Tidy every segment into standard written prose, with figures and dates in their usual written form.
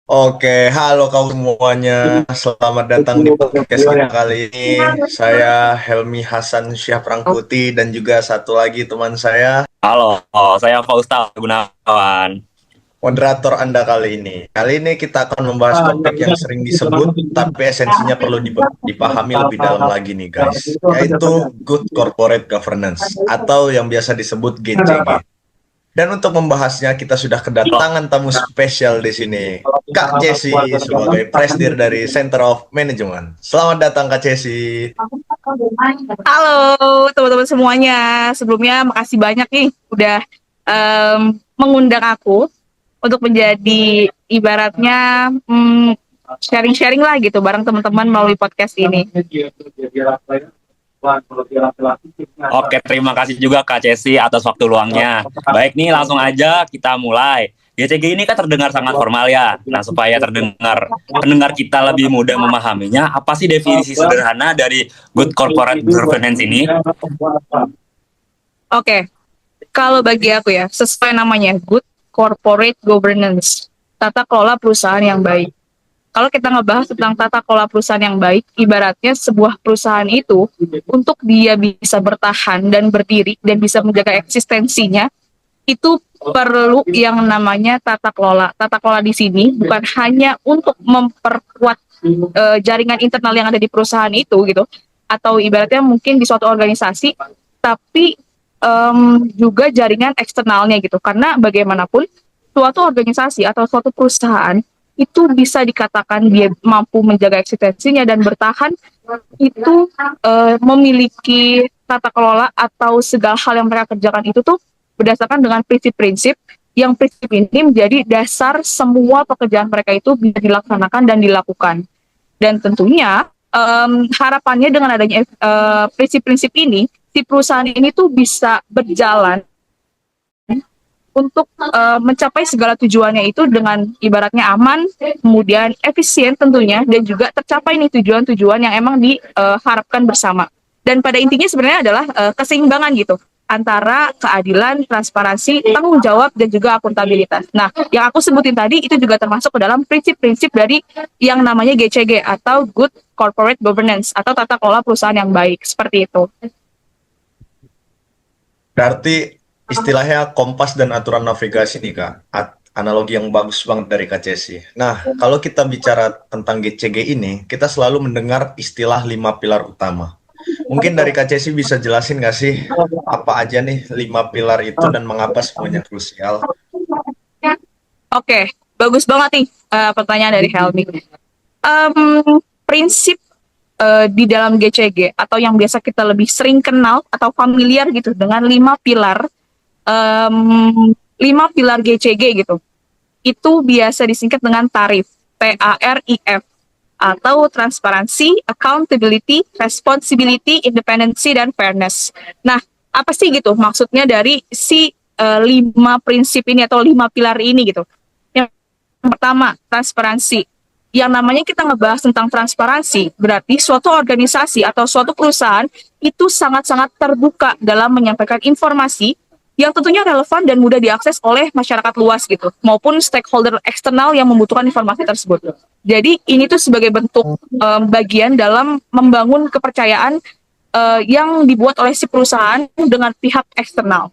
Oke, halo kau semuanya. Selamat datang di podcast kita kali ini. Saya Helmi Hasan Syah Prangkuti dan juga satu lagi teman saya, Halo, saya Faustal Gunawan. moderator Anda kali ini. Kali ini kita akan membahas topik yang sering disebut, tapi esensinya perlu dipahami lebih dalam lagi nih guys, yaitu Good Corporate Governance atau yang biasa disebut GCG. Dan untuk membahasnya kita sudah kedatangan tamu spesial di sini, Kak Cesi sebagai presidir dari Center of Management. Selamat datang Kak Cesi. Halo teman-teman semuanya. Sebelumnya makasih banyak nih udah mengundang aku untuk menjadi ibaratnya sharing-sharing lah gitu bareng teman-teman melalui podcast ini. Oke, terima kasih juga Kak Cesi atas waktu luangnya. Baik nih, langsung aja kita mulai. GCG ini kan terdengar sangat formal ya. Nah, supaya pendengar kita lebih mudah memahaminya, apa sih definisi sederhana dari good corporate governance ini? Oke, kalau bagi aku ya sesuai namanya good corporate governance, tata kelola perusahaan yang baik. Kalau kita ngebahas tentang tata kelola perusahaan yang baik, ibaratnya sebuah perusahaan itu untuk dia bisa bertahan dan berdiri dan bisa menjaga eksistensinya, itu perlu yang namanya tata kelola. Tata kelola di sini bukan hanya untuk memperkuat jaringan internal yang ada di perusahaan itu gitu, atau ibaratnya mungkin di suatu organisasi, tapi juga jaringan eksternalnya gitu. Karena bagaimanapun suatu organisasi atau suatu perusahaan itu bisa dikatakan dia mampu menjaga eksistensinya dan bertahan itu memiliki tata kelola atau segala hal yang mereka kerjakan itu tuh berdasarkan dengan prinsip-prinsip yang prinsip ini menjadi dasar semua pekerjaan mereka itu bisa dilaksanakan dan dilakukan. Dan tentunya harapannya dengan adanya prinsip-prinsip ini, si perusahaan ini tuh bisa berjalan untuk mencapai segala tujuannya itu dengan ibaratnya aman, kemudian efisien tentunya, dan juga tercapai nih tujuan-tujuan yang emang diharapkan bersama. Dan pada intinya sebenarnya adalah keseimbangan gitu antara keadilan, transparansi, tanggung jawab, dan juga akuntabilitas. Nah, yang aku sebutin tadi itu juga termasuk ke dalam prinsip-prinsip dari yang namanya GCG atau Good Corporate Governance atau tata kelola perusahaan yang baik, seperti itu. Berarti istilahnya kompas dan aturan navigasi nih Kak. Analogi yang bagus banget dari Kak Cesi. Nah, kalau kita bicara tentang GCG ini, kita selalu mendengar istilah 5 pilar utama. Mungkin dari Kak Cesi bisa jelasin nggak sih apa aja nih 5 pilar itu dan mengapa semuanya krusial? Oke, bagus banget nih pertanyaan dari Helmi. Prinsip di dalam GCG atau yang biasa kita lebih sering kenal atau familiar gitu dengan 5 pilar, 5 pilar GCG gitu. Itu biasa disingkat dengan tarif, TARIF, atau transparansi, accountability, responsibility, independency, dan fairness. Nah, apa sih gitu maksudnya dari si 5 prinsip ini atau 5 pilar ini gitu? Yang pertama, transparansi. Yang namanya kita ngebahas tentang transparansi, berarti suatu organisasi atau suatu perusahaan itu sangat-sangat terbuka dalam menyampaikan informasi yang tentunya relevan dan mudah diakses oleh masyarakat luas gitu, maupun stakeholder eksternal yang membutuhkan informasi tersebut. Jadi ini tuh sebagai bentuk bagian dalam membangun kepercayaan yang dibuat oleh si perusahaan dengan pihak eksternal.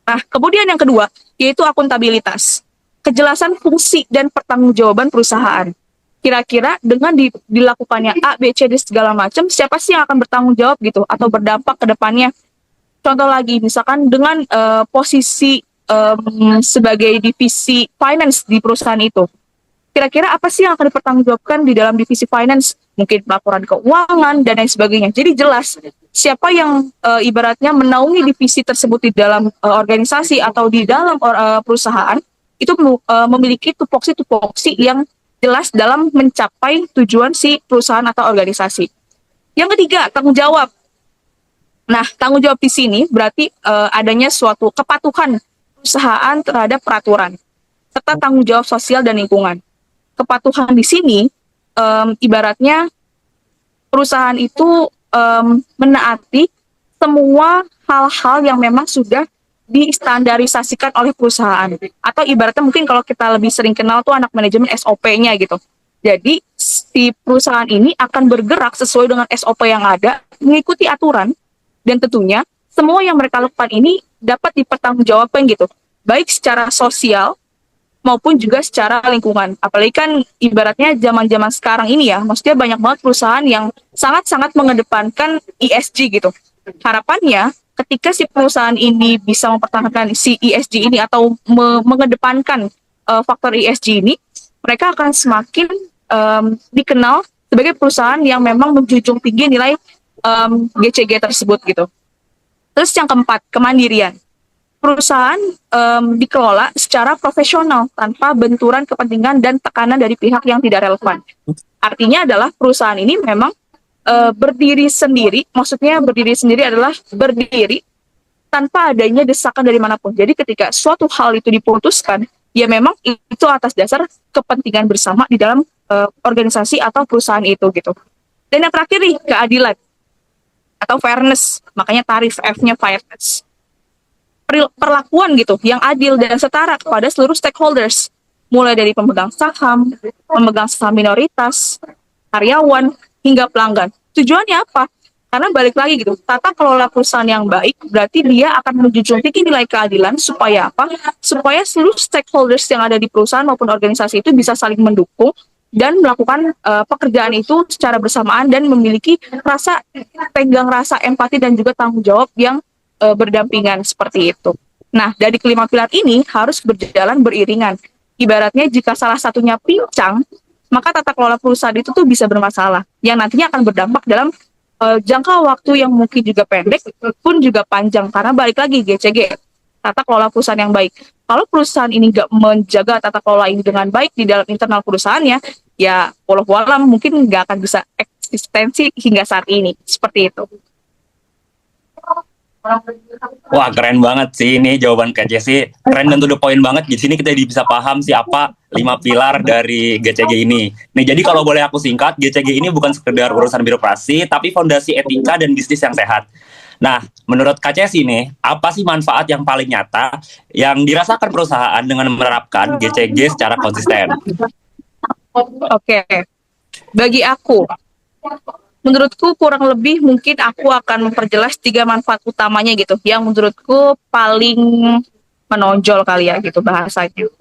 Nah, kemudian yang kedua yaitu akuntabilitas, kejelasan fungsi dan pertanggungjawaban perusahaan. Kira-kira dengan dilakukannya A, B, C, D segala macam, siapa sih yang akan bertanggung jawab gitu atau berdampak ke depannya? Contoh lagi, misalkan dengan posisi sebagai divisi finance di perusahaan itu, kira-kira apa sih yang akan dipertanggungjawabkan di dalam divisi finance? Mungkin pelaporan keuangan dan lain sebagainya. Jadi jelas siapa yang ibaratnya menaungi divisi tersebut di dalam organisasi atau di dalam perusahaan itu memiliki tupoksi-tupoksi yang jelas dalam mencapai tujuan si perusahaan atau organisasi. Yang ketiga, tanggung jawab. Nah, tanggung jawab di sini berarti adanya suatu kepatuhan perusahaan terhadap peraturan serta tanggung jawab sosial dan lingkungan. Kepatuhan di sini ibaratnya perusahaan itu menaati semua hal-hal yang memang sudah distandarisasikan oleh perusahaan. Atau ibaratnya mungkin kalau kita lebih sering kenal tuh anak manajemen SOP-nya gitu. Jadi si perusahaan ini akan bergerak sesuai dengan SOP yang ada, mengikuti aturan, dan tentunya semua yang mereka lakukan ini dapat dipertanggungjawabkan gitu. Baik secara sosial maupun juga secara lingkungan. Apalagi kan ibaratnya zaman-zaman sekarang ini ya, maksudnya banyak banget perusahaan yang sangat-sangat mengedepankan ESG gitu. Harapannya ketika si perusahaan ini bisa mempertahankan si ESG ini atau mengedepankan faktor ESG ini, mereka akan semakin dikenal sebagai perusahaan yang memang menjunjung tinggi nilai GCG tersebut gitu. Terus yang keempat, kemandirian. Perusahaan dikelola secara profesional tanpa benturan kepentingan dan tekanan dari pihak yang tidak relevan. Artinya adalah perusahaan ini memang berdiri sendiri, maksudnya berdiri sendiri adalah berdiri tanpa adanya desakan dari manapun. Jadi ketika suatu hal itu diputuskan, ya memang itu atas dasar kepentingan bersama di dalam organisasi atau perusahaan itu gitu. Dan yang terakhir nih, keadilan atau fairness, makanya tarif F-nya fairness. Perlakuan gitu yang adil dan setara kepada seluruh stakeholders, mulai dari pemegang saham minoritas, karyawan, hingga pelanggan. Tujuannya apa? Karena balik lagi gitu, tata kelola perusahaan yang baik berarti dia akan menjunjung tinggi nilai keadilan supaya apa? Supaya seluruh stakeholders yang ada di perusahaan maupun organisasi itu bisa saling mendukung dan melakukan pekerjaan itu secara bersamaan dan memiliki rasa empati dan juga tanggung jawab yang berdampingan seperti itu. Nah, dari kelima pilar ini harus berjalan beriringan. Ibaratnya jika salah satunya pincang, maka tata kelola perusahaan itu tuh bisa bermasalah, yang nantinya akan berdampak dalam jangka waktu yang mungkin juga pendek pun juga panjang. Karena balik lagi GCG, tata kelola perusahaan yang baik. Kalau perusahaan ini nggak menjaga tata kelola ini dengan baik di dalam internal perusahaannya, ya walau alam mungkin nggak akan bisa eksistensi hingga saat ini. Seperti itu. Wah, keren banget sih ini jawaban Kak Jessi. Keren dan to the point banget. Di sini kita bisa paham sih apa 5 pilar dari GCG ini. Nih, jadi kalau boleh aku singkat, GCG ini bukan sekedar urusan birokrasi, tapi fondasi etika dan bisnis yang sehat. Nah, menurut Kak Jessi nih, apa sih manfaat yang paling nyata yang dirasakan perusahaan dengan menerapkan GCG secara konsisten? Oke, bagi aku, menurutku kurang lebih mungkin aku akan memperjelas 3 manfaat utamanya gitu, yang menurutku paling menonjol kali ya gitu bahasanya.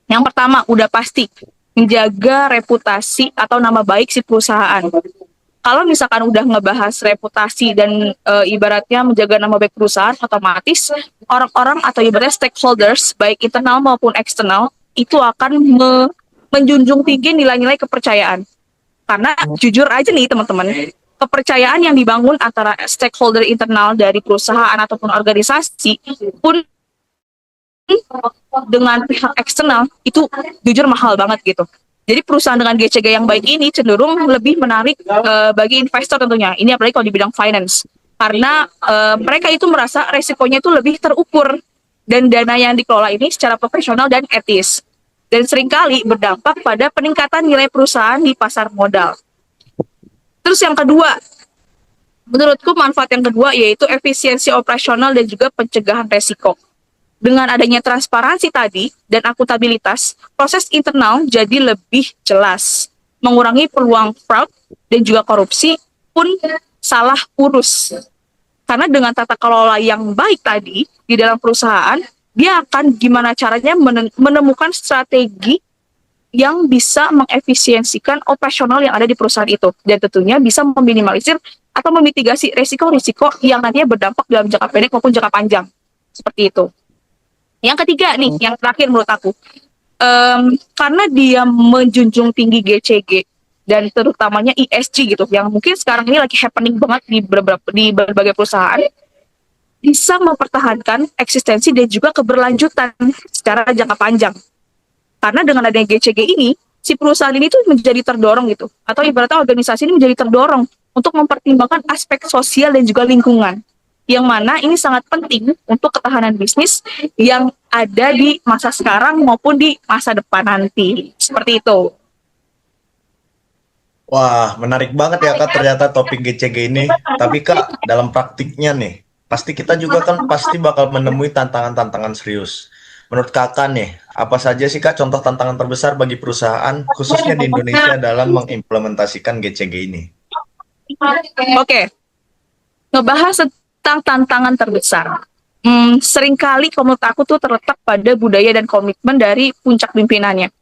Yang pertama, udah pasti menjaga reputasi atau nama baik si perusahaan. Kalau misalkan udah ngebahas reputasi dan ibaratnya menjaga nama baik perusahaan, otomatis orang-orang atau ibaratnya stakeholders, baik internal maupun eksternal, itu akan menjunjung tinggi nilai-nilai kepercayaan. Karena jujur aja nih teman-teman, kepercayaan yang dibangun antara stakeholder internal dari perusahaan ataupun organisasi pun dengan pihak eksternal itu jujur mahal banget gitu. Jadi perusahaan dengan GCG yang baik ini cenderung lebih menarik bagi investor tentunya. Ini apalagi kalau di bidang finance. Karena mereka itu merasa resikonya itu lebih terukur dan dana yang dikelola ini secara profesional dan etis. Dan seringkali berdampak pada peningkatan nilai perusahaan di pasar modal. Terus yang kedua, menurutku manfaat yang kedua yaitu efisiensi operasional dan juga pencegahan resiko. Dengan adanya transparansi tadi dan akuntabilitas, proses internal jadi lebih jelas, mengurangi peluang fraud dan juga korupsi pun salah urus. Karena dengan tata kelola yang baik tadi di dalam perusahaan, dia akan gimana caranya menemukan strategi yang bisa mengefisiensikan operasional yang ada di perusahaan itu. Dan tentunya bisa meminimalisir atau memitigasi risiko-risiko yang nantinya berdampak dalam jangka pendek maupun jangka panjang. Seperti itu. Yang ketiga nih, yang terakhir menurut aku. Karena dia menjunjung tinggi GCG dan terutamanya ESG gitu, yang mungkin sekarang ini lagi happening banget di berbagai perusahaan, bisa mempertahankan eksistensi dan juga keberlanjutan secara jangka panjang. Karena dengan adanya GCG ini, si perusahaan ini tuh menjadi terdorong gitu, atau ibaratnya organisasi ini menjadi terdorong untuk mempertimbangkan aspek sosial dan juga lingkungan, yang mana ini sangat penting untuk ketahanan bisnis yang ada di masa sekarang maupun di masa depan nanti. Seperti itu. Wah, menarik banget ya Kak ternyata topik GCG ini. Tapi Kak, dalam praktiknya nih, pasti kita juga kan pasti bakal menemui tantangan-tantangan serius. Menurut kakak nih, apa saja sih kak contoh tantangan terbesar bagi perusahaan, khususnya di Indonesia dalam mengimplementasikan GCG ini? Oke, ngebahas tentang tantangan terbesar. Seringkali kalau menurut aku tuh terletak pada budaya dan komitmen dari puncak pimpinannya.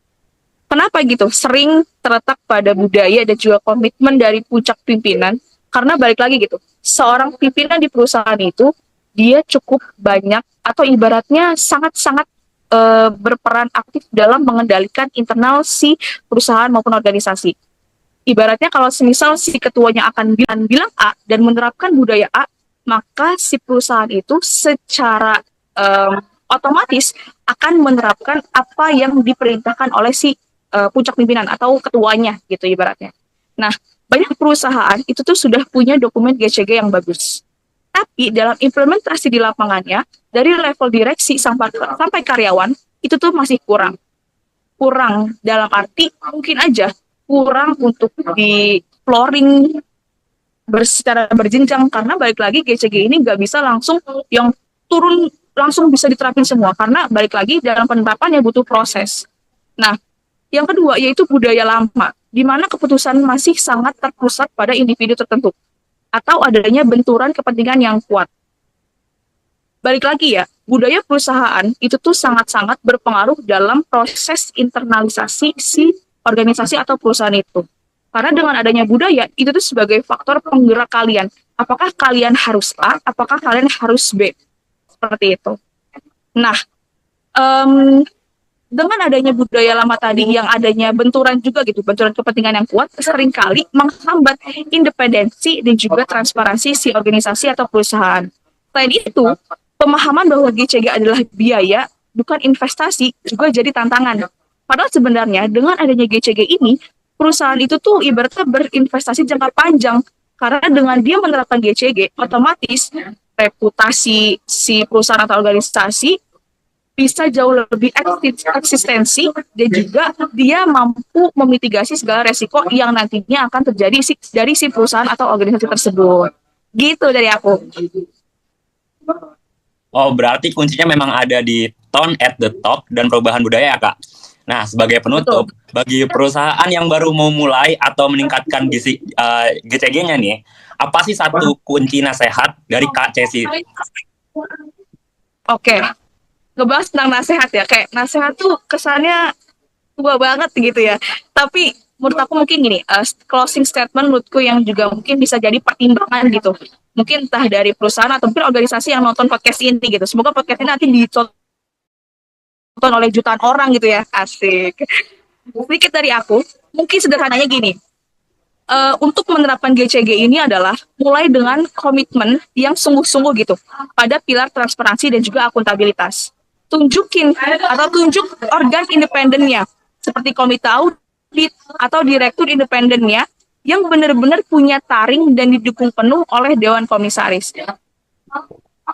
Kenapa gitu? Sering terletak pada budaya dan juga komitmen dari puncak pimpinan. Karena balik lagi gitu, seorang pimpinan di perusahaan itu, dia cukup banyak atau ibaratnya sangat-sangat berperan aktif dalam mengendalikan internal si perusahaan maupun organisasi. Ibaratnya kalau semisal si ketuanya akan bilang A dan menerapkan budaya A, maka si perusahaan itu secara otomatis akan menerapkan apa yang diperintahkan oleh si puncak pimpinan atau ketuanya gitu ibaratnya. Nah, banyak perusahaan itu tuh sudah punya dokumen GCG yang bagus. Tapi dalam implementasi di lapangannya, dari level direksi sampai karyawan, itu tuh masih kurang. Kurang dalam arti mungkin aja kurang untuk di flooring secara berjenjang, karena balik lagi GCG ini nggak bisa langsung yang turun langsung bisa diterapin semua, karena balik lagi dalam penerapannya butuh proses. Nah, yang kedua yaitu budaya lama, di mana keputusan masih sangat terpusat pada individu tertentu atau adanya benturan kepentingan yang kuat. Balik lagi ya, budaya perusahaan itu tuh sangat-sangat berpengaruh dalam proses internalisasi si organisasi atau perusahaan itu. Karena dengan adanya budaya, itu tuh sebagai faktor penggerak kalian. Apakah kalian harus A, apakah kalian harus B. Seperti itu. Nah, dengan adanya budaya lama tadi yang adanya benturan juga gitu, benturan kepentingan yang kuat, seringkali menghambat independensi dan juga transparansi si organisasi atau perusahaan. Selain itu, pemahaman bahwa GCG adalah biaya, bukan investasi, juga jadi tantangan. Padahal sebenarnya dengan adanya GCG ini, perusahaan itu tuh ibaratnya berinvestasi jangka panjang. Karena dengan dia menerapkan GCG, otomatis reputasi si perusahaan atau organisasi bisa jauh lebih eksistensi, dan juga dia mampu memitigasi segala resiko yang nantinya akan terjadi dari si perusahaan atau organisasi tersebut. Gitu dari aku. Oh, berarti kuncinya memang ada di tone at the top dan perubahan budaya ya, Kak? Nah, sebagai penutup, bagi perusahaan yang baru mau mulai atau meningkatkan GCG-nya nih, apa sih satu kunci nasihat dari Kak Cesi? Oke. Ngebahas tentang nasihat ya, kayak nasihat tuh kesannya tua banget gitu ya. Tapi menurut aku mungkin gini, closing statement menurutku yang juga mungkin bisa jadi pertimbangan gitu. Mungkin entah dari perusahaan atau mungkin organisasi yang nonton podcast ini gitu. Semoga podcast ini nanti ditonton oleh jutaan orang gitu ya, asik. Sedikit dari aku, mungkin sederhananya gini. Untuk menerapkan GCG ini adalah mulai dengan komitmen yang sungguh-sungguh gitu pada pilar transparansi dan juga akuntabilitas. Tunjuk organ independennya seperti komite audit atau direktur independennya yang benar-benar punya taring dan didukung penuh oleh Dewan Komisaris.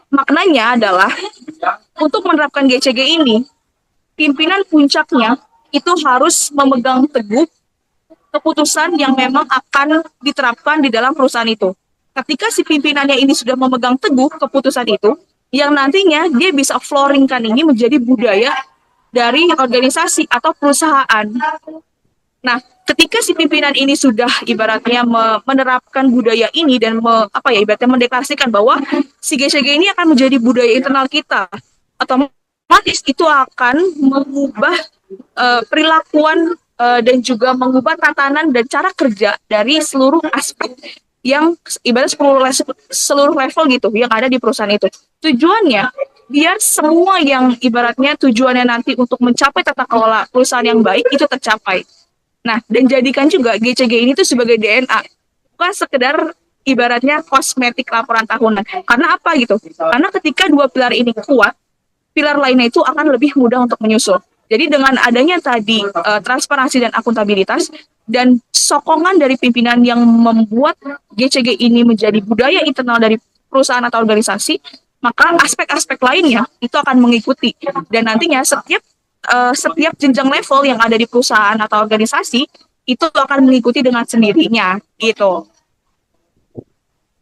Maknanya adalah untuk menerapkan GCG ini, pimpinan puncaknya itu harus memegang teguh keputusan yang memang akan diterapkan di dalam perusahaan itu. Ketika si pimpinannya ini sudah memegang teguh keputusan itu, yang nantinya dia bisa flooringkan ini menjadi budaya dari organisasi atau perusahaan. Nah, ketika si pimpinan ini sudah ibaratnya menerapkan budaya ini dan ibaratnya mendeklarasikan bahwa si GCG ini akan menjadi budaya internal kita, otomatis itu akan mengubah perilakuan dan juga mengubah tatanan dan cara kerja dari seluruh aspek yang ibarat seluruh level gitu yang ada di perusahaan itu. Tujuannya biar semua yang ibaratnya tujuannya nanti untuk mencapai tata kelola perusahaan yang baik itu tercapai. Nah, dan jadikan juga GCG ini tuh sebagai DNA, bukan sekedar ibaratnya kosmetik laporan tahunan. Karena apa gitu? Karena ketika dua pilar ini kuat, pilar lainnya itu akan lebih mudah untuk menyusul. Jadi dengan adanya tadi transparansi dan akuntabilitas dan sokongan dari pimpinan yang membuat GCG ini menjadi budaya internal dari perusahaan atau organisasi, maka aspek-aspek lainnya itu akan mengikuti. Dan nantinya setiap jenjang level yang ada di perusahaan atau organisasi itu akan mengikuti dengan sendirinya gitu.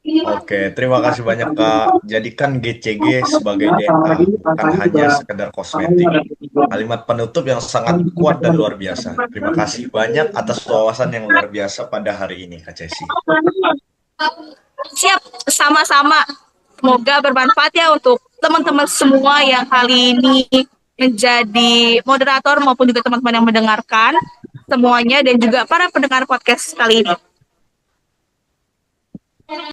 Oke, terima kasih banyak Kak. Jadikan GCG sebagai DNA, bukan hanya sekedar kosmetik. Kalimat penutup yang sangat kuat dan luar biasa. Terima kasih banyak atas wawasan yang luar biasa pada hari ini, Kak Cesi. Siap, sama-sama. Semoga bermanfaat ya untuk teman-teman semua yang kali ini menjadi moderator maupun juga teman-teman yang mendengarkan semuanya dan juga para pendengar podcast kali ini.